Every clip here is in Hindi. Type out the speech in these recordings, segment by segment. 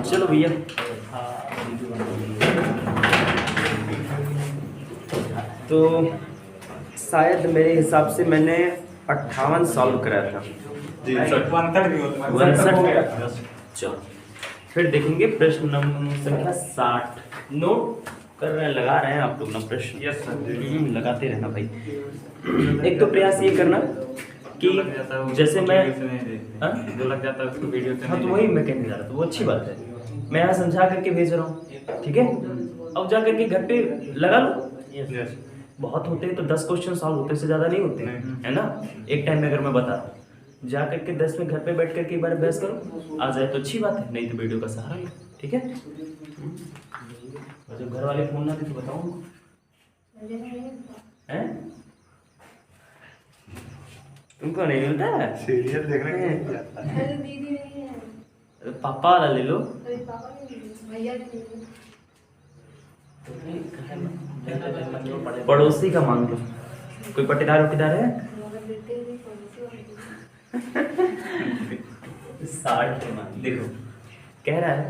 चलो भैया, तो शायद मेरे हिसाब से मैंने 58 सॉल्व कराया था। 59। चलो फिर देखेंगे प्रश्न नंबर संख्या 60। नोट कर रहे हैं, लगा रहे हैं आप लोग ना प्रश्न? Yes sir. लगाते रहना भाई। एक तो प्रयास ये करना कि जैसे मैं जो लग जाता है उसको वीडियो से हाँ, तो वही मैं कहने जा रहा था, वो अच्छी बात है। मैं यहाँ समझा करके भेज रहा हूँ, ठीक है? अब जा करके घर पे लगा लो। यस। बहुत होते हैं तो 10 क्वेश्चन सॉल्व होते से ज़्यादा नहीं होते, है ना? एक टाइम में अगर मैं बता रहा हूँ, जा करके 10 में घर पे बैठ करके एक बार अभ्यास करो, आ जाए तो अच्छी बात है, नहीं तो वीडियो का सहारा लो, ठीक है? जब घर वाले फोन ना दे तो बताओ उनको, हैं? तुमको नहीं मिलता है? सीरियल देखने के लिए जाता है। अरे दीदी नहीं है, अरे पापा वाला ले लो। अरे पापा नहीं है, भैया नहीं है। पड़ोसी का मांग लो, कोई पट्टेदार वट्टेदार है? मगर बेटे नहीं पड़ोसी वाले। 60 के मान देखो, कह रहा है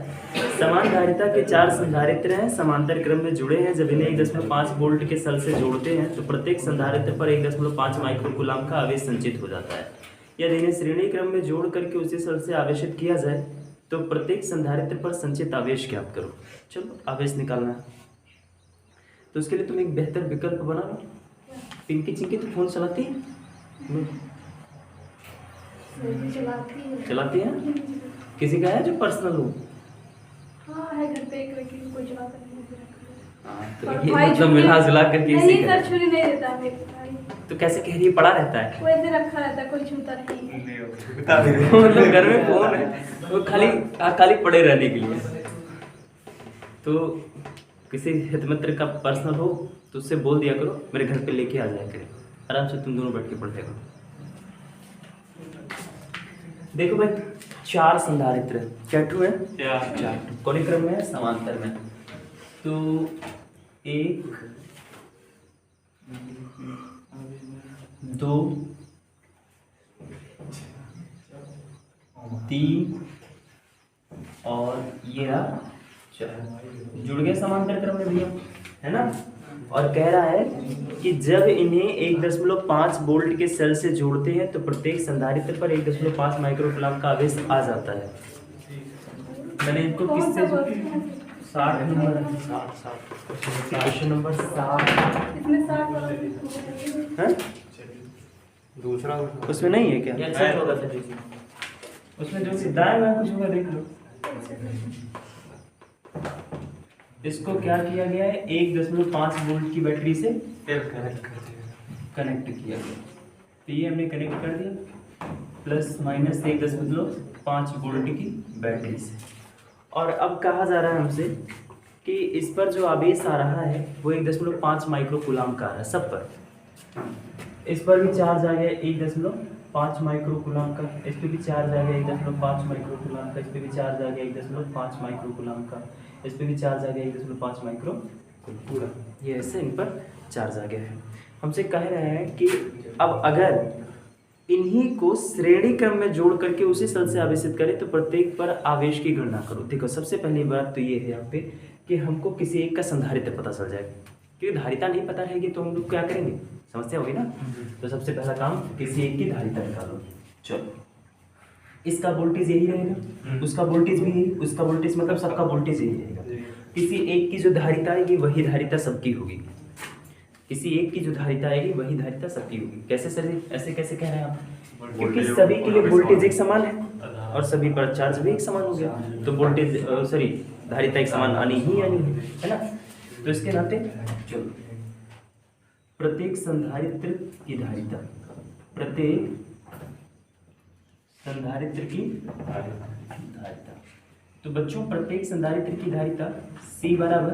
समान धारिता के 4 संधारित्र हैं, समांतर क्रम में जुड़े हैं। जब इन्हें 1.5 वोल्ट के सल से जोड़ते हैं तो प्रत्येक संधारित्र पर 1.5 माइक्रोकूलाम का आवेश संचित हो जाता है। यदि इन्हें श्रेणी क्रम में जोड़ करके उसी सल से आवेशित किया जाए तो प्रत्येक संधारित्र पर संचित आवेश ज्ञात करो। चलो आवेश निकालना है, तो उसके लिए तुम एक बेहतर विकल्प बना लो। पिंकी चिंकी तो फोन चलाती है? चलाती है? किसी का है जो पर्सनल हो? हाँ है, घर पे एक लड़की को कोई चलाता नहीं है। तो और ये भाई मतलब छुरी- मिला जुला करके इसी नहीं का सर, छुरी नहीं देता मेरे भाई। तो कैसे कह रही है पड़ा रहता है? वो ऐसे रखा रहता है, कोई छूता नहीं। मतलब घर में फोन है वो खाली पड़े रहने के लिए। तो किसी हितमित्र का पर्सनल हो तो उससे बोल दिया करो मेरे घर पे लेके आ जाया करे, आराम से तुम दोनों बैठ के पढ़ते करो। देखो भाई, 4 संधारित्र क्या ट्रू है? 4 कौन क्रम में है? समांतर में। तो 1 2 3 और ये रहा 4, जुड़ गए समांतर क्रम में भैया, है ना? और कह रहा है कि जब इन्हें 1.5 वोल्ट के सेल से जोड़ते हैं तो प्रत्येक संधारित्र पर 1.5 माइक्रोकूलाम का आवेश आ जाता है। मैंने इनको किससे 60 नंबर, क्वेश्चन नंबर 60 इसमें 60 वाला है? दूसरा उसमें नहीं है क्या? उसमें जो सीधा है मैं कुछ होगा, देख लो। इसको क्या किया गया है? 1.5 वोल्ट की बैटरी से कनेक्ट किया गया। तो ये हमने कनेक्ट कर दिया प्लस माइनस 1.5 वोल्ट की बैटरी से। और अब कहा जा रहा है हमसे कि इस पर जो आवेश आ रहा है वो 1.5 माइक्रोकूलाम का आ रहा है सब पर। इस पर भी चार्ज आ गया 1.5 माइक्रोकूलाम का, इस पर भी चार्ज आ गया 1.5 माइक्रोकूलाम का, इस पर भी चार्ज आ गया 1.5 माइक्रोकूलाम का, इस पर भी चार्ज आ गया 1.5 माइक्रोकूलाम। ये ऐसे इन पर चार्ज आ गया है। हमसे कह रहे हैं कि अब अगर इन्हीं को श्रेणी क्रम में जोड़ करके उसी सल से आवेशित करें तो प्रत्येक पर आवेश की गणना करो। देखो सबसे पहली बात तो ये है यहाँ पे कि हमको किसी एक का संधारित्र पता चल जाएगा, क्योंकि धारिता नहीं पता रहेगी तो हम लोग क्या करेंगे, समस्या होगी ना। तो सबसे पहला काम किसी एक की धारिता निकालो। चलो, इसका वोल्टेज यही रहेगा, उसका वोल्टेज भी यही, उसका वोल्टेज मतलब सबका वोल्टेज यही रहेगा। किसी एक की जो धारिता आएगी वही धारिता सबकी होगी, किसी एक की जो धारिता आएगी वही धारिता सबकी होगी। कैसे सर, ऐसे कैसे कह रहे हैं आप? क्योंकि सभी के लिए वोल्टेज एक समान है और सभी पर चार्ज भी एक समान हो गया, तो वोल्टेज धारिता एक समान आनी ही आनी है ना। तो इसके नाते चलो, प्रत्येक संधारित्र की धारिता, प्रत्येक संधारित्र की धारिता। तो बच्चों प्रत्येक संधारित्र की धारिता C बराबर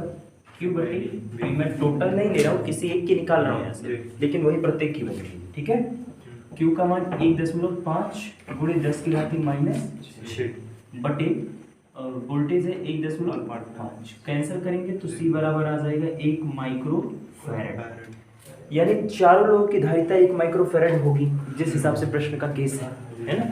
Q बटे V। मैं टोटल नहीं ले रहा हूँ, किसी एक की निकाल रहा हूँ यहाँ से, लेकिन वही प्रत्येक की बनेगी, ठीक है। Q का मान 1.5 गुणे 10 की घात -6 बटे वोल्टेज है 1.5। कैंसिल करेंगे तो C बराबर आ जाएगा 1 माइक्रोफैरड, यानी चारों लोगों की धारिता 1 माइक्रोफैरड होगी, जिस हिसाब से प्रश्न का केस है ना।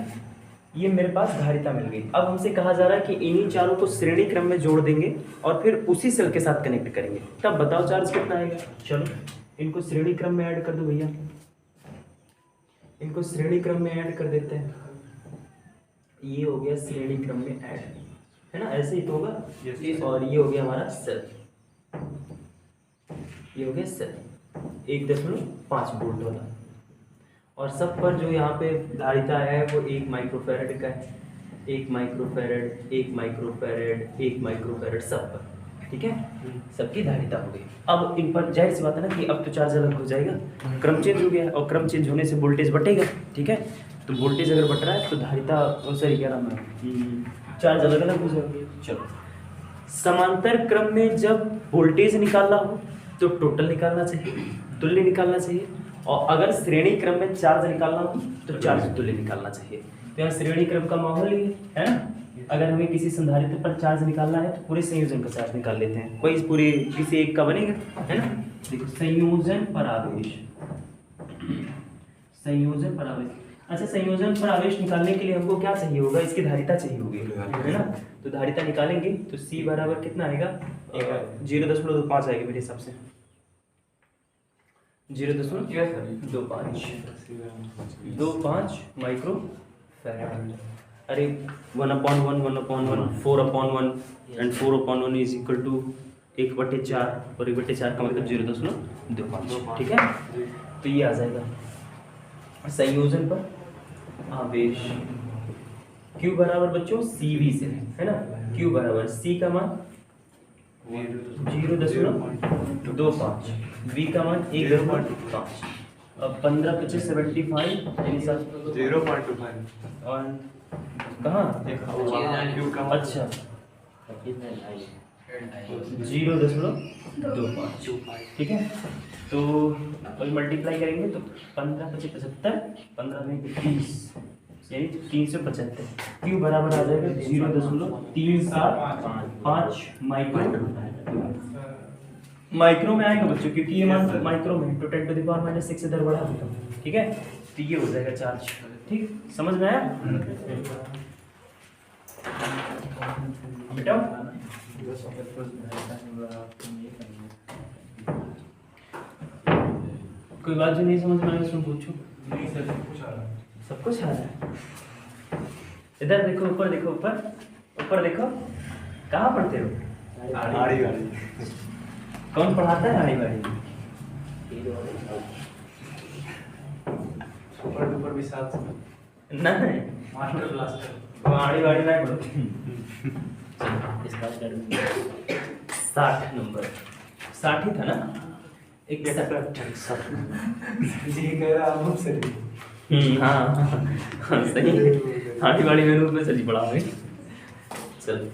ये मेरे पास धारिता मिल गई। अब हमसे कहा जा रहा है कि इन्हीं चारों को श्रेणी क्रम में जोड़ देंगे और फिर उसी सेल के साथ कनेक्ट करेंगे, तब बताओ चार्ज कितना आएगा। चलो इनको श्रेणी क्रम में ऐड कर दो भैया, इनको श्रेणी क्रम में ऐड कर देते हैं। ये हो गया श्रेणी क्रम में ऐड, है ना, ऐसे ही तो होगा। और ये हो गया हमारा सेल, ये हो गया सेल 1.5 वोल्ट वाला। और सब पर जो यहाँ पे धारिता है वो 1 माइक्रोफैरड का है, 1 माइक्रोफैरड 1 माइक्रोफैरड 1 माइक्रोफैरड सब पर, ठीक है, सबकी धारिता हो गई। अब इन पर जाहिर सी बात है ना कि अब तो चार्ज अलग हो जाएगा, क्रम चेंज हो गया और क्रम चेंज होने से वोल्टेज बढ़ेगा, ठीक है। तो वोल्टेज अगर बढ़ रहा है तो धारिता, सॉरी क्या नाम है, चार्ज अलग अलग हो जाएगा। चलो समांतर क्रम में जब वोल्टेज निकालना हो तो टोटल निकालना चाहिए, तुल्य निकालना चाहिए, और अगर श्रेणी क्रम में चार्ज निकालना हो तो चार्ज तुल्य निकालना चाहिए। तो यहाँ श्रेणी क्रम का माहौल ही है ना। अगर हमें किसी संधारित्र पर चार्ज निकालना है तो पूरे संयोजन का चार्ज निकाल लेते हैं, कोई पूरे किसी एक का बनेगा, है ना। देखो संयोजन पर आवेश, संयोजन पर आवेश। अच्छा संयोजन पर आवेश निकालने के लिए हमको क्या चाहिए होगा, इसकी धारिता चाहिए होगी, है ना। तो धारिता निकालेंगे तो C बराबर कितना आएगा, 0.25 आएगी मेरे हिसाब से, 0.25 माइक्रो फैराड। अरे 1/1 1/1 4/1 एंड 4/1 इज इक्वल टू 1/4 और 1/4 का मतलब 0.25, ठीक है। तो ये आ जाएगा संयोजन पर आवेश Q बराबर बच्चों CV से, है ना। Q बराबर C का मान 0.25, V का मान 1.5, अब 15 25 75 यानी 0.25 और कहाँ, अच्छा 0.25, ठीक है। तो मल्टीप्लाई करेंगे तो 15 25 75, 15 में 30 यानी 375। Q बराबर आ जाएगा 0.375 माइक्रो में आएगा बच्चों, क्योंकि ये मान माइक्रो में, तो 10⁻⁻6 से दर बढ़ा होगा, ठीक है। तो ये हो जाएगा चार्ज, ठीक, समझ में आया बेटा। कोई बात जो नहीं समझ में आया उसमें पूछो। नहीं सर, सब कुछ आ रहा है। इधर देखो, ऊपर देखो, ऊपर देखो, कहाँ पढ़ते हो, आड़ी वाली कौन पढ़ाता है आड़ी वाड़ी, ऊपर भी साथ नहीं मास्टर ब्लास्टर आड़ी वाड़ी नहीं पढ़ते। 60 नंबर, 60 ही था ना, 61 जी कह रहा हूँ सर। हाँ सही है, आड़ी वाड़ी में में सही पढ़ा है। चल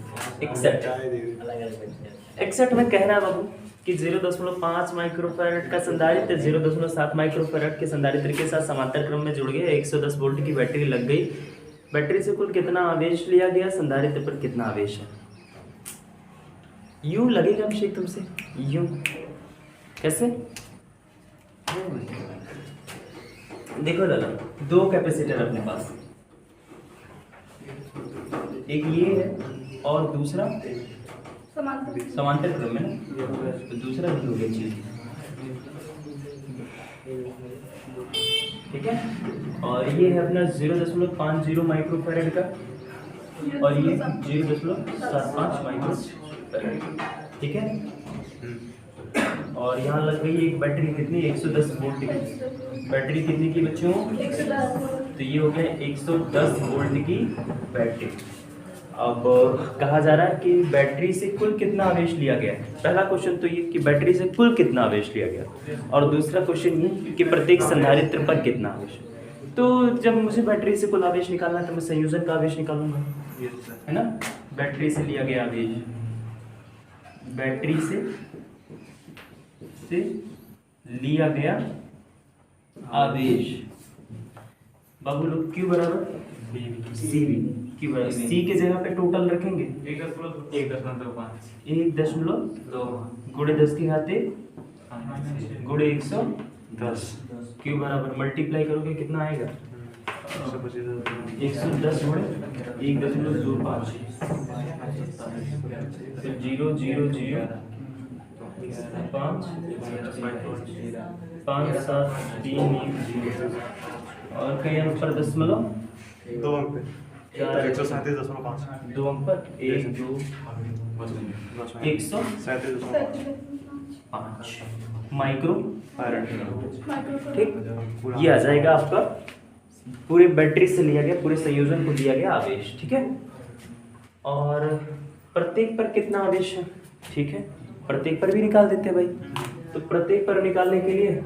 61 में कह रहा है बाबू कि 0.5 माइक्रोफैरड का संधारित्र 0.7 माइक्रोफैरड के संधारित्र के साथ समांतर क्रम में जुड़ गया, 110 वोल्ट की बैटरी लग गई। बैटरी से कुल कितना आवेश लिया गया, संधारित्र पर कितना आवेश है। यूं लगेगा अभिषेक तुमसे, यूं कैसे, देखो लाला, 2 कैपेसिटर अपने पास, एक ये है और दूसरा समांतर क्रम में ना, तो दूसरा भी हो गया चीज, ठीक है। और ये है अपना 0.50 माइक्रोफैरड का और ये 0.75 माइक्रोफैरड, ठीक है। और यहाँ लग गई एक बैटरी कितनी, 110 वोल्ट की बैटरी, कितनी की बच्चों, 110 तो ये हो गया 110 वोल्ट की बैटरी। अब कहा जा रहा है कि बैटरी से कुल कितना आवेश लिया गया। पहला क्वेश्चन तो ये कि बैटरी से कुल कितना आवेश लिया गया, और दूसरा क्वेश्चन ये कि प्रत्येक संधारित्र पर कितना आवेश। तो जब मुझे बैटरी से कुल आवेश निकालना है तो मैं संयोजन का आवेश निकालूंगा, है ना। बैटरी से लिया गया आवेश, बैटरी से लिया गया आवेश, बाबू लोग Q बराबर CV, Q बराबर C के जगह पे टोटल रखेंगे 1.2 गुणे 10 की घाते गुणे 110, Q बराबर मल्टीप्लाई करोगे कितना आएगा, 110 गुणे 1.25 तो 0.005 5730 और कहीं ऊपर दशमलव 2 अंक पे 137.5 2 अंक पर 1 2 137.5 माइक्रो फैराड। ठीक, ये आ जाएगा आपका पूरे बैटरी से लिया गया, पूरे संयोजन को दिया गया आवेश। ठीक है, और प्रत्येक पर कितना आवेश है? ठीक है, प्रत्येक पर भी निकाल देते हैं भाई। तो प्रत्येक पर निकालने के लिए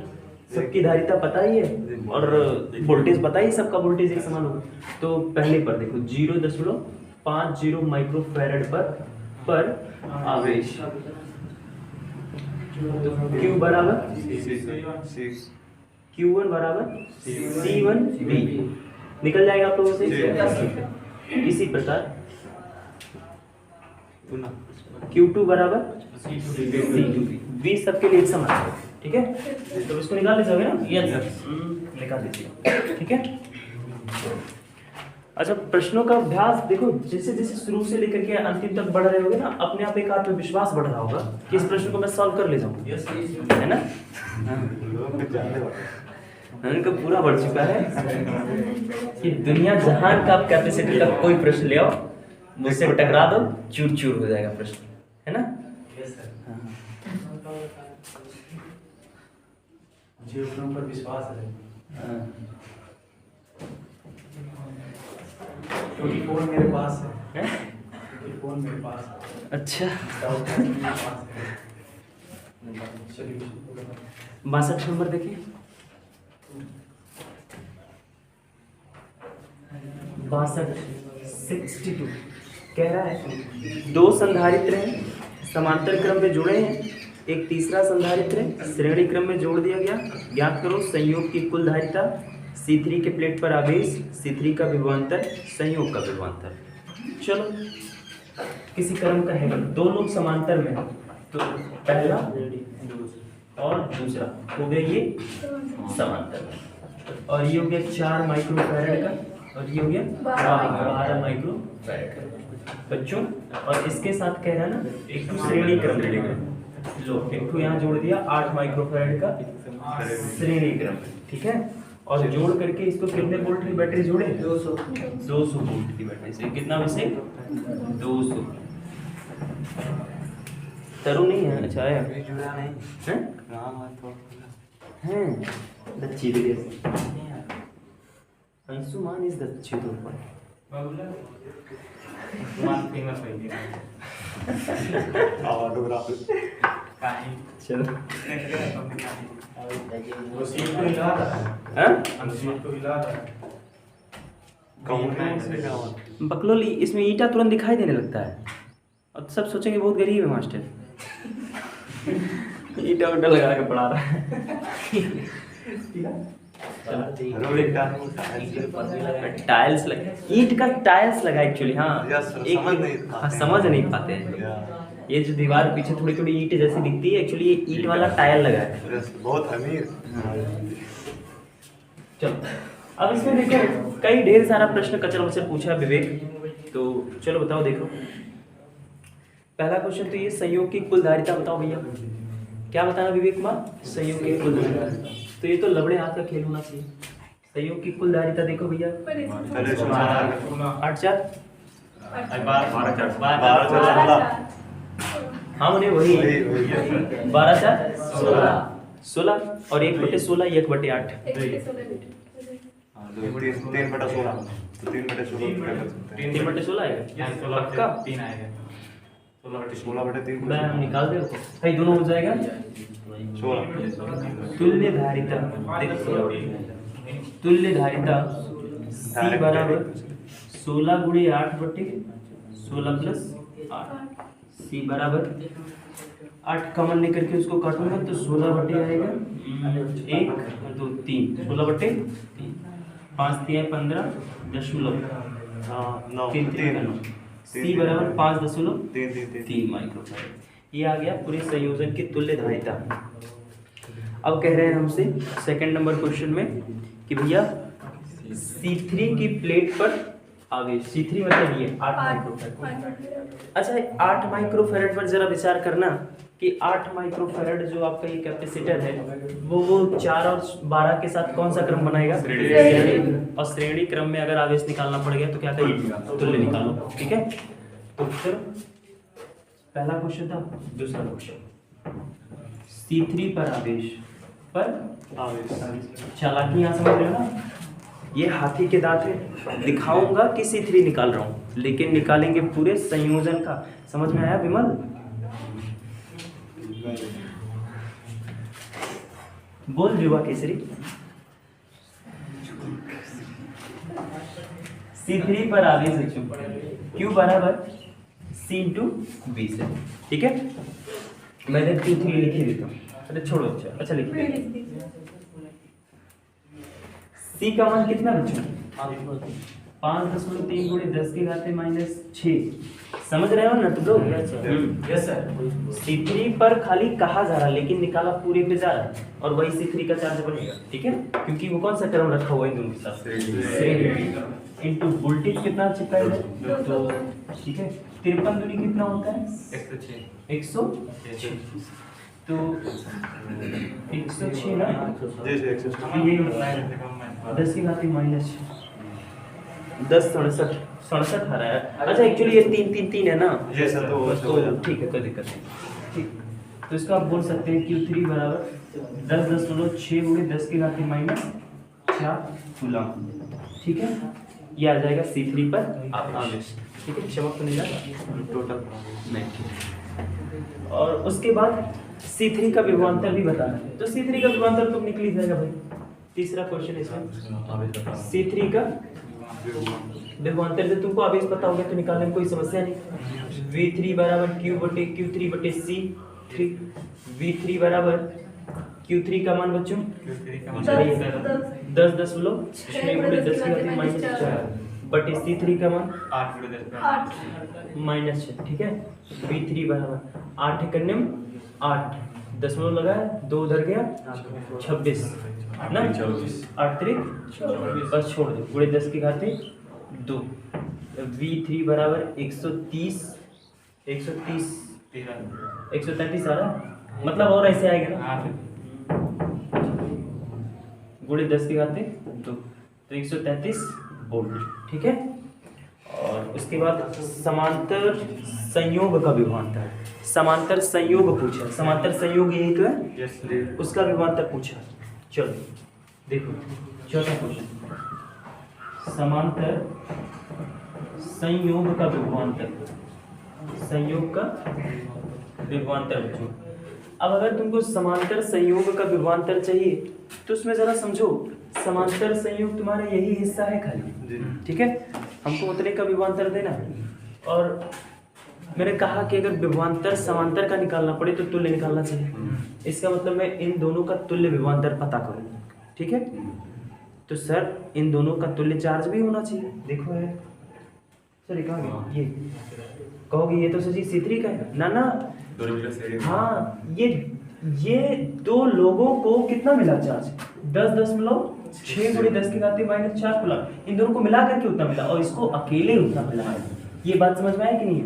सबकी धारिता पता ही है और वोल्टेज पता ही, सबका वोल्टेज एक समान होगा। तो पहले पर देखो 0.50 माइक्रो फैराड पर आवेश। तो Q बराबर Q1 बराबर C1V निकल जाएगा आप लोगों से। इसी प्रकार Q2 बराबर C2V, V सबके लिए एक समान है। ठीक है, तो इसको निकाल लीजिएगा ना, यस निकाल लीजिए। ठीक है, अच्छा प्रश्नों का अभ्यास देखो, जैसे जैसे शुरू से लेकर के अंतिम तक बढ़ रहे होगे ना, अपने आप एक आत्मविश्वास बढ़ रहा होगा कि इस प्रश्न को मैं सॉल्व कर ले जाऊँ, है ना। उनका पूरा बढ़ चुका है कि दुनिया जहान का आप कैपेसिटी का कोई प्रश्न ले आओ, मुझसे टकरा दो, चूर चूर हो जाएगा प्रश्न, है ना। मुझे अपने ऊपर विश्वास है। 24 मेरे पास है। 24 मेरे पास है। अच्छा, मेरे पास है। 62 नंबर देखिए, 62 कह रहा है दो संधारित्र हैं, समांतर क्रम में जुड़े हैं, एक तीसरा संधारित्र है, श्रेणी क्रम में जोड़ दिया गया। ज्ञात करो संयोग की कुल धारिता, C3 के प्लेट पर आवेश, C3 का विभवांतर, संयोग का विभवांतर। चलो किसी क्रम का है, दो लोग समांतर में हैं, तो पहला और दूसरा हो गया ये समांतर, और ये हो गया 4 माइक्रो फैराड का, और ये हो गया 12 माइक्रो फैराड का बच्चों। और इसके साथ कह रहा है ना एक तो श्रेणी क्रम लेगा, लो एक तो यहाँ जोड़ दिया 8 माइक्रो फैराड का श्रेणी क्रम। ठीक है, और जोड़ करके इसको कितने वोल्ट की बैटरी जोड़े? 200 वोल्ट की बैटरी से। कितना वैसे? 200। तरु नहीं है? अच्छा है, जुड़ा नहीं हैं? हैं, दच्छी दे अंशुमान इज दच्छी तो पर फेमस है चलो वो सीट को हिला रहा है। हैं? हम सीट को हिला रहा है। बकलोली, इसमें ईटा तुरंत दिखाई देने लगता है और सब सोचेंगे बहुत गरीब है मास्टर। ईटा उटा लगा के पढ़ा रहा है। टाइल्स लगा, ईंट का टाइल्स लगा एक्चुअली। हाँ, समझ नहीं पाते हैं। ये जो दीवार पीछे थोड़ी थोड़ी ईंट जैसी दिखती है, एक्चुअली ये ईंट वाला टाइल लगा है। बहुत अमीर। चलो अब इसमें देखो कई ढेर सारा प्रश्न कचरा से पूछा विवेक, तो चलो बताओ। देखो पहला क्वेश्चन तो ये संयोग की कुल धारिता बताओ भैया। क्या बताना विवेक कुमार? संयोग की कुल धारिता। तो ये तो लबड़े हाथ का खेल होना चाहिए। संयोग की कुल धारिता देखो भैया, 8 हाँ उन्हें वही 12 4 16 और 1/16 1/8 3/16 आएगा पक्का। 3 आएगा। 16/3 मैं निकाल दे भाई, दोनों हो जाएगा 16। तुल्य धारिता, तुल्य धारिता C बराबर 16 गुणे 8/16 प्लस 8। C बराबर 8 कॉमन लेकर के उसको काटूंगा तो 16 आएगा 1 2 3 16/3 5 3 15 दशमलव 9 C बराबर 5.3 माइक्रोफैराड। ये आ गया पूरे संयोजन की तुल्य धारिता। अब कह रहे हैं हमसे सेकंड नंबर क्वेश्चन में कि भैया C3 की प्लेट पर आवेश, C3 मतलब ये 8 माइक्रोफैराड। अच्छा 8 माइक्रोफैराड पर जरा विचार करना कि 8 माइक्रोफैराड जो आपका ये कैपेसिटर है वो 4 और 12 के साथ कौन सा क्रम बनाएगा? श्रेणी। और श्रेणी क्रम में अगर आवेश निकालना पड़ गया तो क्या करेंगे? तुल्य निकालो। ठीक है, तो फिर पहला क्वेश्चन था। दूसरा क्वेश्चन C3 पर आवेश चालाकी यहाँ समझ रहे हो ना, ये हाथी के दांत है, दिखाऊंगा कि C3 निकाल रहा हूं लेकिन निकालेंगे पूरे संयोजन का। समझ में आया विमल? बोल युवा केसरी। C3 पर आवेश Q बराबर C इंटू B से। ठीक है, मैं इधर Q3 लिख ही देता हूँ। अरे छोड़ो, अच्छा लिख दीजिए। C का मान कितना बच्चों? 5.3 गुणे 10 की घात -6। समझ रहे हो ना तुम लोग? Yes sir. C3 पर खाली कहा जा रहा लेकिन निकाला पूरे पे जा रहा है और वही C3 का चार्ज बनेगा। ठीक है, क्योंकि वो कौन सा क्रम रखा हुआ है दोनों के साथ? श्रेणी। इनटू वोल्टेज कितना चिपकाएगा? 2। ठीक है, 53 दूनी कितना होता है? 106। तो 106 ना, ये 10 की घात -6, 10 67 आ रहा है। अच्छा एक्चुअली ये 3 है ना? ये सर तो ठीक है, कोई दिक्कत नहीं। ठीक, तो इसका आप बोल सकते हैं Q3 बराबर 10.6 गुणे 10 की घात -4 कूलम। ठीक है, ये आ जाएगा C3 पर आवेश। ठीक है, चमक तो नहीं लगा टोटल नहीं। और उसके बाद C3 का विभवांतर भी बताना है, तो C3 का विभवांतर तो निकल ही जाएगा भाई। तीसरा क्वेश्चन इसमें C3 का विभवांतर से तुमको आवेश पता होगा तो निकालने में कोई समस्या नहीं। V3 बराबर Q3 बटे C3। V3 बराबर Q3 का मान बच्चों 10.6 गुणे 10 की घात -4 बटे C3 का मान 8 -6। ठीक है, V3 बराबर 8 करने में 8 दशमलव लगा है, 2 उधर गया 26 ना, 8 3 बस छोड़ दो, गुणे 10 की घात 2। V3 बराबर 130 133 आ रहा, मतलब और ऐसे आएगा ना, गुणे 10 की घात 2 तो 133 वोल्ट। ठीक है, और उसके बाद समांतर संयोग का विभवांतर, समांतर संयोग पूछा, समांतर संयोग यही तो है, उसका विभवांतर पूछा। चलो देखो चौथा क्वेश्चन, समांतर संयोग का विभवांतर, संयोग का विभवांतर बच्चों। अब अगर तुमको समांतर संयोग का विभवांतर चाहिए तो उसमें जरा समझो, समांतर संयोग तुम्हारा यही हिस्सा है खाली। ठीक है, हमको उतने का विभवांतर देना है, और मैंने कहा कि अगर विभवांतर समांतर का निकालना पड़े तो तुल्य निकालना चाहिए। इसका मतलब मैं इन दोनों का तुल्य विभवांतर पता करूँ। ठीक है, तो सर इन दोनों का तुल्य चार्ज भी होना चाहिए। देखो है सर, कहोगे ये, कहोगे ये तो सर जी C3 का है ना, हाँ ये दो लोगों को कितना मिला चार्ज? 10.6 गुणे 10 की घात -4 कूलम, इन दोनों को मिला करके उतना मिला और इसको अकेले उतना मिला है। ये बात समझ में आया कि नहीं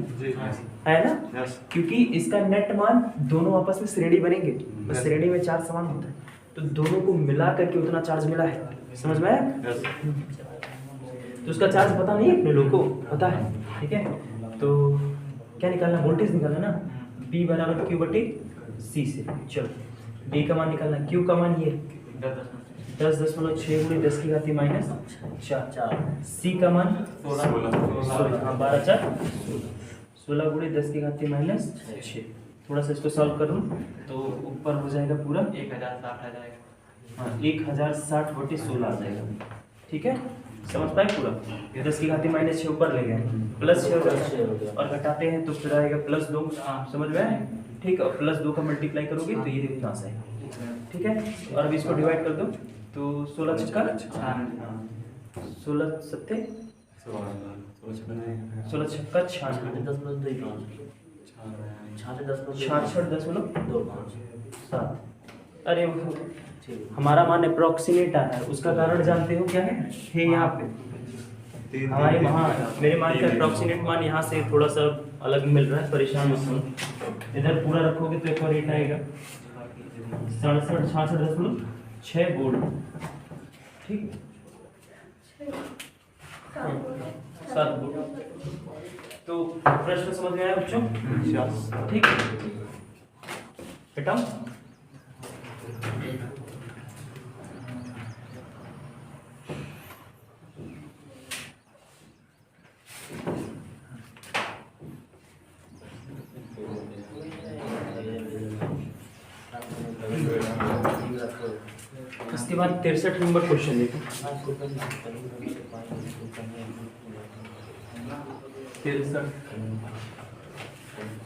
है ना? क्योंकि इसका नेट मान दोनों आपस में श्रेणी बनेंगे और श्रेणी में चार्ज समान होता है, तो दोनों को मिला करके उतना चार्ज मिला है। समझ में आया? तो उसका चार्ज पता नहीं है, अपने लोग को पता है। ठीक है, तो क्या निकालना? वोल्टेज निकालना ना, B बराबर Q बटे C से। चलो B का मान निकालना, Q का मान ये 10.6 गुणे 10 की घात -4, C का मान 16, हाँ 12 4 16 गुणे 10 की घात -6। थोड़ा सा इसको सॉल्व करूँ तो ऊपर हो जाएगा पूरा 1060 आ जाएगा, हाँ 1060 बटे 16 आ जाएगा। ठीक है, समझ पाए पूरा? 10 की घात -6 ऊपर ले गए, +6 और घटाते हैं तो फिर आएगा +2। समझ में आए? ठीक है, +2 का मल्टीप्लाई करोगे तो ये देखो यहाँ से आएगा। ठीक है, और अब इसको डिवाइड कर दो तो 16 छक्का 16 सत्ते 16 छक्का 66 7 अरे हमारा मान अप्रोक्सीमेट आ रहा है, उसका कारण जानते हो क्या है यहाँ पे हमारे वहाँ मेरे मान का अप्रोक्सीमेट मान यहाँ से थोड़ा सा अलग मिल रहा है, परेशान मत हो। इधर पूरा रखोगे तो एक और रेट आएगा 67.66.6 वोल्ट, ठीक, 7 वोल्ट। तो प्रश्न समझ में आया बच्चों? ठीक बेटा। इसके बाद 63 नंबर क्वेश्चन देखो। 63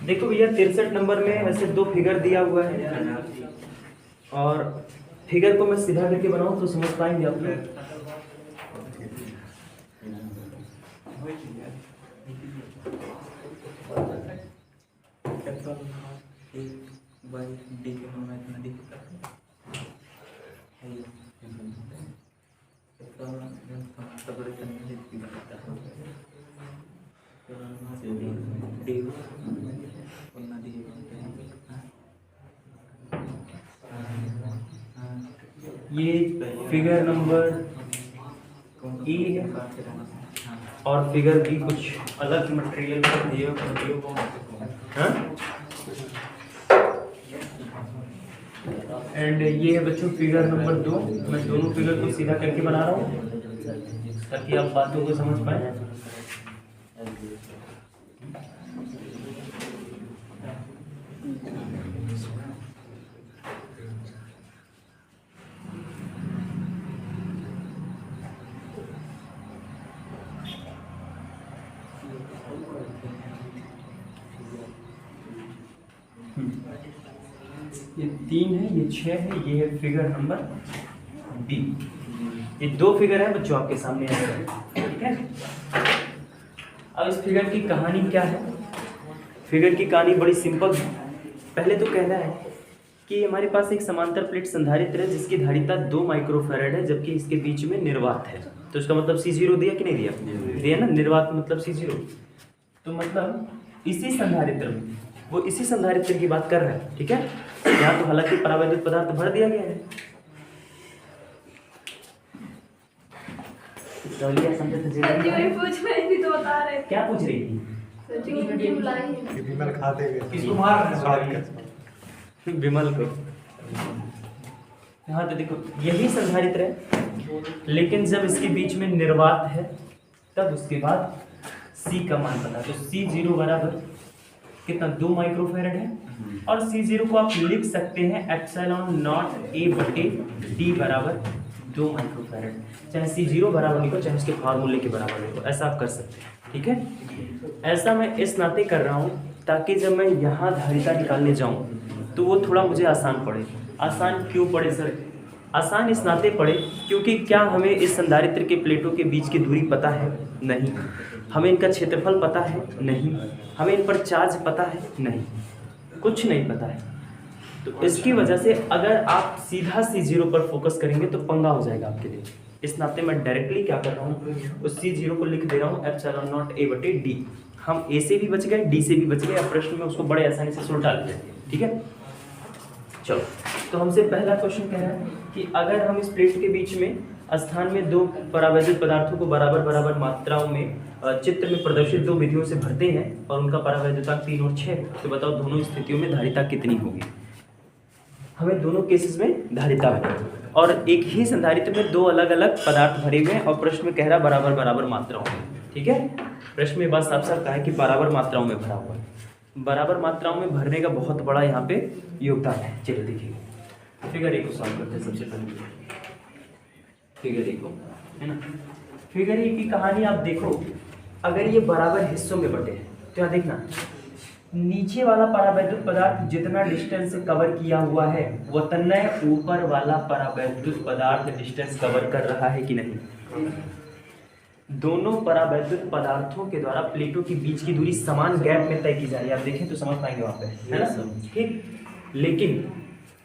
देखो भैया, 63 नंबर में वैसे दो फिगर दिया हुआ है और फिगर को मैं सीधा करके बनाऊं तो समझ पाएंगे आप लोग। ये फिगर नंबर ई है और फिगर बी कुछ अलग मटेरियल का दिया एंड ये है बच्चों फिगर नंबर 2। मैं दोनों फिगर को सीधा करके बना रहा हूँ ताकि आप बातों को समझ पाए। ये 3 है, ये 6 है, ये है फिगर नंबर बी। ये दो फिगर है बच्चों आपके सामने, ठीक है। अब इस फिगर की कहानी क्या है? फिगर की कहानी बड़ी सिंपल है। पहले तो कहना है कि हमारे पास एक समांतर प्लेट संधारित्र है जिसकी धारिता 2 माइक्रोफैराड है, जबकि इसके बीच में निर्वात है। तो इसका मतलब C0 दिया कि नहीं दिया? दिया ना, निर्वात मतलब C0। तो मतलब इसी संधारित्र में, वो इसी संधारित्र की बात कर रहा है, ठीक है। यहाँ तो हालांकि परावैद्युत पदार्थ भर दिया गया है। पूछ रही थी तो बता रहे थे। क्या पूछ रही थी? विमल खाते हुए किसको मार रहे हैं? विमल को। हाँ तो देखो यही संधारित्र है, लेकिन जब इसके बीच में निर्वात है तब उसके बाद C का मान पता। तो C0 बराबर कितना? 2 माइक्रोफैराड है और C0 को आप लिख सकते हैं एप्सिलॉन नॉट A बटे D बराबर 2 माइक्रोफैराड। चाहे C0 बराबर लिखो चाहे उसके फार्मूले के बराबर लिखो, ऐसा आप कर सकते हैं, ठीक है। ऐसा मैं इस नाते कर रहा हूँ ताकि जब मैं यहाँ धारिता निकालने जाऊँ तो वो थोड़ा मुझे आसान पड़े। आसान क्यों पड़े सर? आसान इस नाते पड़े क्योंकि क्या हमें इस संधारित्र के प्लेटों के बीच की दूरी पता है? नहीं। हमें इनका क्षेत्रफल पता है? नहीं। हमें इन पर चार्ज पता है? नहीं, कुछ नहीं पता है। तो इसकी वजह से अगर आप सीधा C0 पर फोकस करेंगे तो पंगा हो जाएगा आपके लिए। इस नाते मैं डायरेक्टली क्या कर रहा हूँ, उस C0 को लिख दे रहा हूँ एप्सिलॉन नॉट A बटे D। हम A से भी बच गए, D से भी बच गए। अब प्रश्न में उसको बड़े आसानी से सुलझा लेते हैं, ठीक है। चलो, तो हमसे पहला क्वेश्चन कह रहा है कि अगर हम इस प्लेट के बीच में स्थान में 2 परावैद्युत पदार्थों को बराबर बराबर मात्राओं में चित्र में प्रदर्शित 2 विधियों से भरते हैं और उनका परावैद्युतांक 3 और 6 है, तो बताओ दोनों स्थितियों में धारिता कितनी होगी? हमें दोनों केसेस में धारिता है और एक ही संधारित्र में 2 अलग अलग पदार्थ भरे हुए हैं और प्रश्न में कह रहा बराबर बराबर मात्राओं में, ठीक है। प्रश्न में बात साफ साफ कहा है कि बराबर मात्राओं में भरा हुआ है। बराबर मात्राओं में भरने का बहुत बड़ा यहाँ पे योगदान है। चलिए देखिए फिगर ए को सॉल्व करते हैं। सबसे पहले फिगर ए को, है ना। फिगर ए की कहानी आप देखो, अगर ये बराबर हिस्सों में बटे हैं तो यहाँ देखना, नीचे वाला परावैद्युत पदार्थ जितना डिस्टेंस कवर किया हुआ है उतना ऊपर वाला परावैद्युत पदार्थ डिस्टेंस कवर कर रहा है कि नहीं। दोनों परावैद्युत पदार्थों के द्वारा प्लेटों के बीच की दूरी समान गैप में तय की जा रही है। आप देखें तो समझ पाएंगे वहाँ पे, है ना, ठीक। लेकिन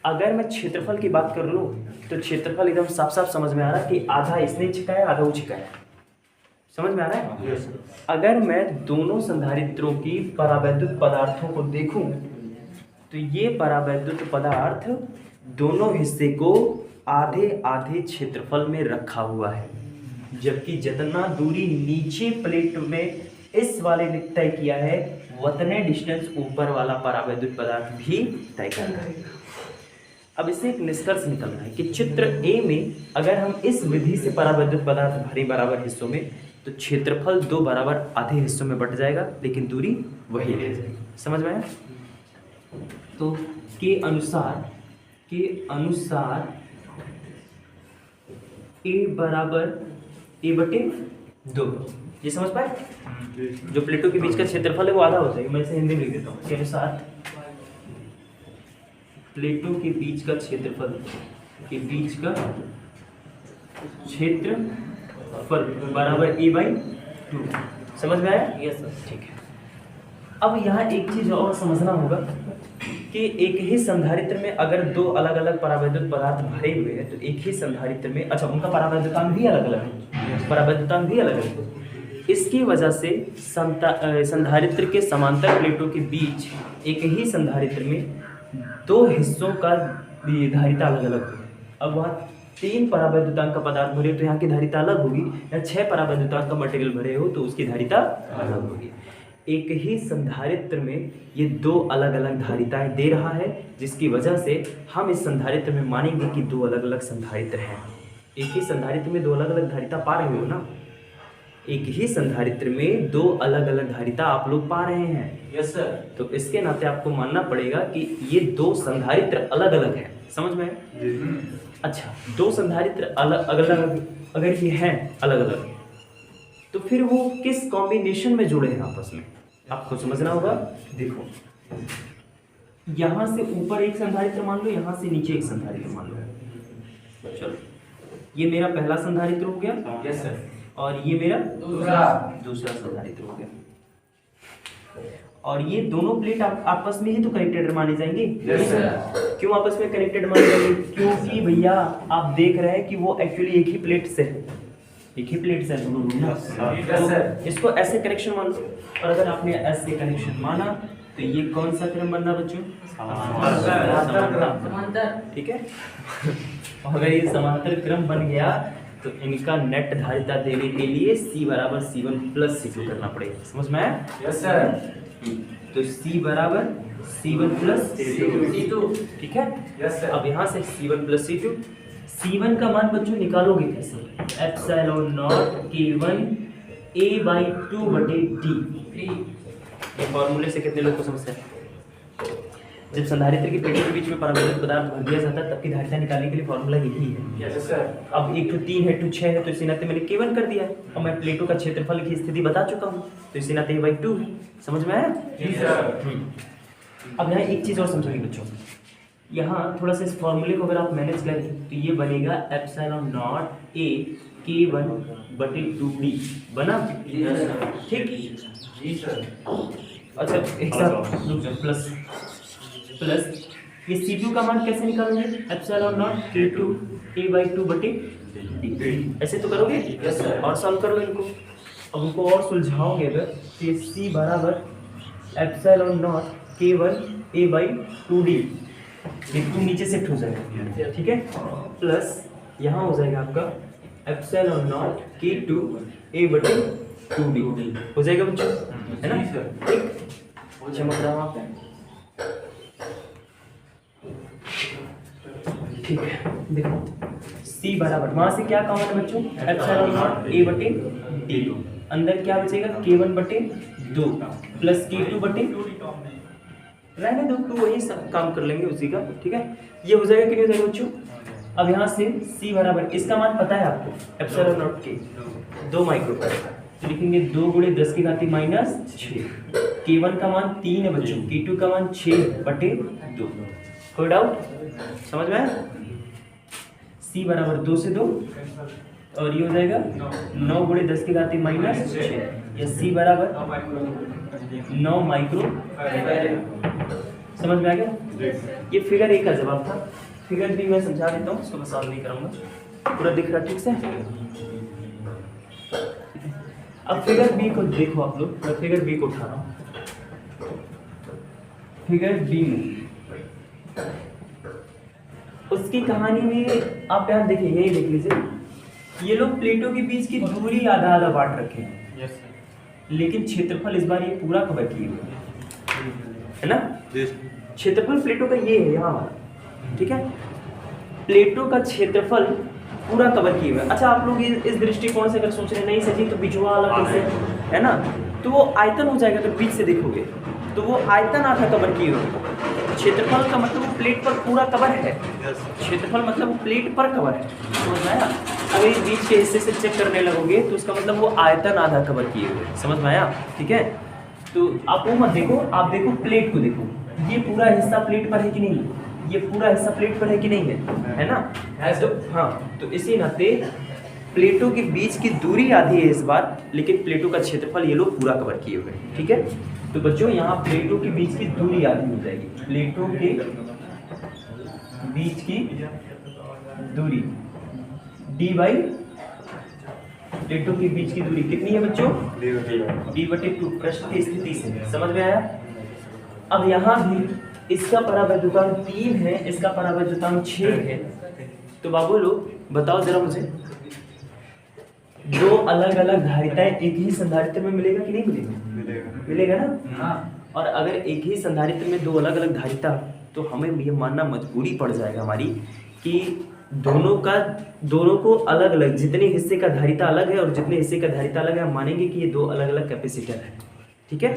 अगर मैं क्षेत्रफल की बात कर लूँ तो क्षेत्रफल एकदम साफ साफ समझ में आ रहा है कि आधा इसने छिकाया आधा वो छिकाया, समझ में आ रहा है। अगर मैं दोनों संधारित्रों की परावैद्युत पदार्थों को देखूं तो ये परावैद्युत पदार्थ दोनों हिस्से को आधे आधे क्षेत्रफल में रखा हुआ है, जबकि जितना दूरी नीचे प्लेट में इस वाले ने तय किया है उतने डिस्टेंस ऊपर वाला परावैद्युत पदार्थ भी तय करना है। अब इससे एक निष्कर्ष निकलना है कि चित्र ए में अगर हम इस विधि से परावैद्युत पदार्थ भरे बराबर हिस्सों में तो क्षेत्रफल दो बराबर आधे हिस्सों में बट जाएगा लेकिन दूरी वही रह जाएगी। समझ में आया? तो के अनुसार ए बराबर ए बटे 2, ये समझ पाए? जो प्लेटों के बीच का क्षेत्रफल है वो आधा होता है, मैं इसे हिंदी में लिख देता हूँ। के अनुसार प्लेटों के बीच का क्षेत्रफल बराबर a/2। समझ में आया? यस सर, ठीक है। अब यहाँ एक चीज और समझना होगा कि एक ही संधारित्र में अगर दो अलग अलग परावैद्युत पदार्थ भरे हुए हैं तो एक ही संधारित्र में, अच्छा, उनका परावैद्युतांक भी अलग अलग है, परावैद्युतांक भी अलग अलग है। इसकी वजह से संधारित्र के समांतर प्लेटों के बीच एक ही संधारित्र में दो हिस्सों का धारिता अलग अलग होगी। अब वहाँ 3 परावैद्युतांक का पदार्थ भरे तो यहाँ की धारिता अलग होगी, या 6 परावैद्युतांक का मटेरियल भरे हो तो उसकी धारिता अलग होगी। एक ही संधारित्र में ये दो अलग अलग धारिताएं दे रहा है, जिसकी वजह से हम इस संधारित्र में मानेंगे कि दो अलग अलग संधारित्र हैं। एक ही संधारित्र में दो अलग अलग धारिता पा रहे हो ना, एक ही संधारित्र में दो अलग अलग धारिता आप लोग पा रहे हैं। Yes sir. तो इसके नाते आपको मानना पड़ेगा कि ये दो संधारित्र अलग अलग हैं। समझ में? अच्छा, दो संधारित्र अलग अलग अगर ये हैं अलग अलग तो फिर वो किस कॉम्बिनेशन में जुड़े हैं आपस में, आपको समझना होगा। देखो, यहां से ऊपर एक संधारित्र मान लो, यहां से नीचे एक संधारित्र मान लो। चलो, ये मेरा पहला संधारित्र हो गया। Yes sir. और ये मेरा दूसरा संधारित्र हो गया। और ये दोनों प्लेट आपस में ही तो कनेक्टेड माने जाएंगे। Yes sir. क्यों आपस में कनेक्टेड माने जाएंगे? क्योंकि भैया आप देख रहे हैं कि वो एक्चुअली एक ही प्लेट से है, एक ही प्लेट से है दोनों रूम ना। तो इसको ऐसे कनेक्शन मान लो, और अगर आपने ऐसे कनेक्शन माना तो ये कौन सा क्रम बनना बच्चों? समांतर। ठीक है। अगर ये समांतर क्रम बन गया तो इनका नेट धारिता देने के लिए C बराबर C1 प्लस C2 करना पड़ेगा। समझ में आया? Yes sir. तो C बराबर C1 प्लस C2, ठीक है। Yes sir. अब यहाँ से C1 प्लस C2, C1 का मान बच्चों निकालोगे कैसे? एप्सिलॉन नॉट K1 A/2 बटे D। ये फॉर्मूले से कितने लोग को समझते हैं? जब संधारित्र की प्लेटों के बीच में परावैद्युत पदार्थ भर दिया जाता है तब की धारिता निकालने के लिए फॉर्मूला यही है। Yes sir. अब 1 to 3 है, 2 6 है, तो इसी नाते मैंने K1 कर दिया है और मैं प्लेटों का क्षेत्रफल की स्थिति बता चुका हूँ, तो इसी नाते A/2 है। समझ में आया? जी सर। अब यहाँ एक चीज़ और समझोगे बच्चों, यहाँ थोड़ा सा इस फॉर्मूले को अगर आप मैनेज करें तो ये बनेगा एप्सिलॉन नॉट A K1 बटे 2D बना। ठीक? जी सर। अच्छा, एक साथ प्लस ये C2 का मान कैसे निकालोगे? एप्सिलॉन नॉट K2 A/2 बटे D। ऐसे तो करोगे? Yes sir. और सॉल्व करो इनको। अब उनको और सुलझाओगे अगर कि C बराबर एप्सिलॉन नॉट K1 A/2D, ये 2 नीचे शिफ्ट हो जाएगा, ठीक है। प्लस यहाँ हो जाएगा आपका एप्सिलॉन नॉट K2 A/2D हो जाएगा बच्चों, है ना? ठीक, चमक रहा वहाँ पे, ठीक है। देखो C बराबर वहाँ से क्या कॉमन है बच्चों? एप्सिलॉन नॉट A बटे D। अंदर क्या बचेगा? K1 बटे 2 प्लस K2 बटे, रहने दो, तो वही सब काम कर लेंगे उसी का, ठीक है। ये हो जाएगा कि नहीं हो जाएगा बच्चों? अब यहाँ से C बराबर, इसका मान पता है आपको, एप्सिलॉन नॉट K 2 माइक्रोफैराड, तो लिखेंगे 2 गुणे 10 की घात -6। K1 का मान 3 है बच्चों, K2 का मान 6 बटे 2। कोई डाउट? समझ में आया? C बराबर 2 से 2 और ये हो जाएगा 9 गुणे 10 की घात -6, या C बराबर 9 माइक्रो समझ में आ गया? Yes, sir. ये फिगर ए का जवाब था। फिगर बी मैं समझा देता हूँ, उसको मैं सॉल्व नहीं करूँगा। पूरा दिख रहा ठीक से? अब फिगर बी को देखो आप लोग, मैं फिगर बी को उठा रहा हूँ। फिगर बी में उसकी कहानी में आप यार देखिए, यही देख लीजिए, ये लोग प्लेटों के बीच की दूरी आधा आधा बांट रखे हैं, यस सर। लेकिन क्षेत्रफल इस बार ये पूरा कवर किए हुए हैं, है ना? क्षेत्रफल प्लेटों का ये है यहाँ वाला, ठीक है? प्लेटों का क्षेत्रफल पूरा कवर किए हुए हैं। अच्छा, आप लोग इस दृष्टिकोण से अगर सोच रहे हैं नहीं सर जी तो बीचवा वाला कैसे, है ना? तो वो आयतन हो जाएगा, अगर बीच से देखोगे तो वो आयतन आधा कवर किए हुए हैं। क्षेत्रफल का मतलब वो प्लेट पर पूरा कवर है, क्षेत्रफल मतलब वो प्लेट पर कवर है, समझ में आया? अगर इस बीच के हिस्से से चेक करने लगोगे तो उसका मतलब वो आयतन आधा कवर किए हुए, समझ में आया? ठीक है, तो आप वो मत देखो, आप देखो प्लेट को देखो, ये पूरा हिस्सा प्लेट पर है कि नहीं, ये पूरा हिस्सा प्लेट पर है कि नहीं है ना? है तो हाँ, तो इसी नाते प्लेटों के बीच की दूरी आधी है इस बार, लेकिन प्लेटों का क्षेत्रफल ये लोग पूरा कवर किए हुए हैं, ठीक है? तो बच्चों यहाँ प्लेटों के बीच की दूरी आधी हो जाएगी, प्लेटों के बीच की दूरी डी बाई, प्लेटों के बीच की दूरी कितनी है बच्चों? d/2, प्रश्न की स्थिति से, समझ में आया? अब यहाँ भी इसका परावैद्युतांक 3 है, इसका परावैद्युतांक 6 है, तो बाबू लोग बताओ जरा मुझे, दो अलग अलग धारिताएं एक ही संधारित्र में मिलेगा कि नहीं मिलेगा? मिलेगा ना? हाँ। और अगर एक ही संधारित्र में दो अलग अलग धारिता, तो हमें ये मानना मजबूरी पड़ जाएगा हमारी कि दोनों को अलग अलग, जितने हिस्से का धारिता अलग है और जितने हिस्से का धारिता अलग है, हम मानेंगे कि ये दो अलग अलग कैपेसिटर है, ठीक है?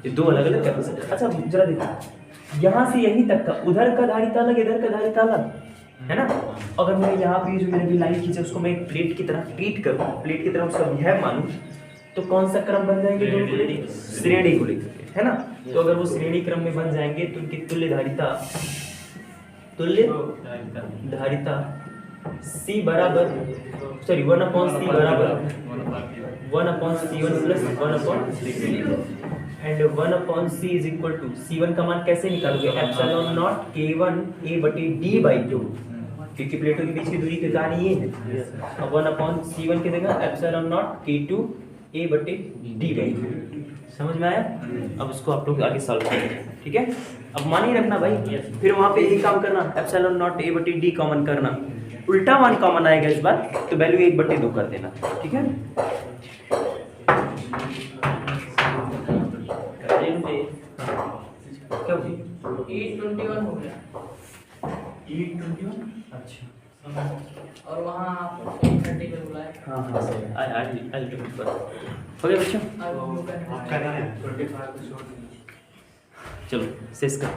ये दो अलग अलग कैपेसिटर। अच्छा जरा देखो, यहाँ से यहीं तक का, उधर का धारिता अलग, इधर का धारिता अलग, है ना? अगर मैं यहाँ पे जो मैंने भी लाइन खींचा उसको मैं एक प्लेट की तरह ट्रीट करूँ, प्लेट की तरह उसका विहैव मानूं, तो कौन सा क्रम बन जाएंगे दोनों को लेकर? श्रेणी को लेकर, है ना? तो अगर वो श्रेणी क्रम में बन जाएंगे तो उनकी तुल्य धारिता C बराबर, सॉरी 1/C बराबर 1/C1 plus 1/C2 and 1/C is equal to C1 का मान कैसे निकालोगे? एप्सिलॉन नॉट K1 A/D/2, क्योंकि प्लेटों के बीच की दूरी की कहानी ये है। अब 1/C1 की जगह एप्सिलॉन नॉट K2 A/D/2, समझ में आया? अब उसको आप लोग आगे सॉल्व करेंगे, ठीक है? अब मान ही रखना भाई, फिर वहां पे यही काम करना, एप्सिलॉन नॉट A/D कॉमन करना, उल्टा मान कॉमन आएगा इस बार, तो वैल्यू 1/2 कर देना, ठीक है? क्या E21 हो गया, E21, अच्छा, और वहाँ आप 30 पे बुलाए। हाँ हाँ सही, आई हो गया बच्चों, अब वो करना है। आपका नहीं है 25 चलो शेष कर।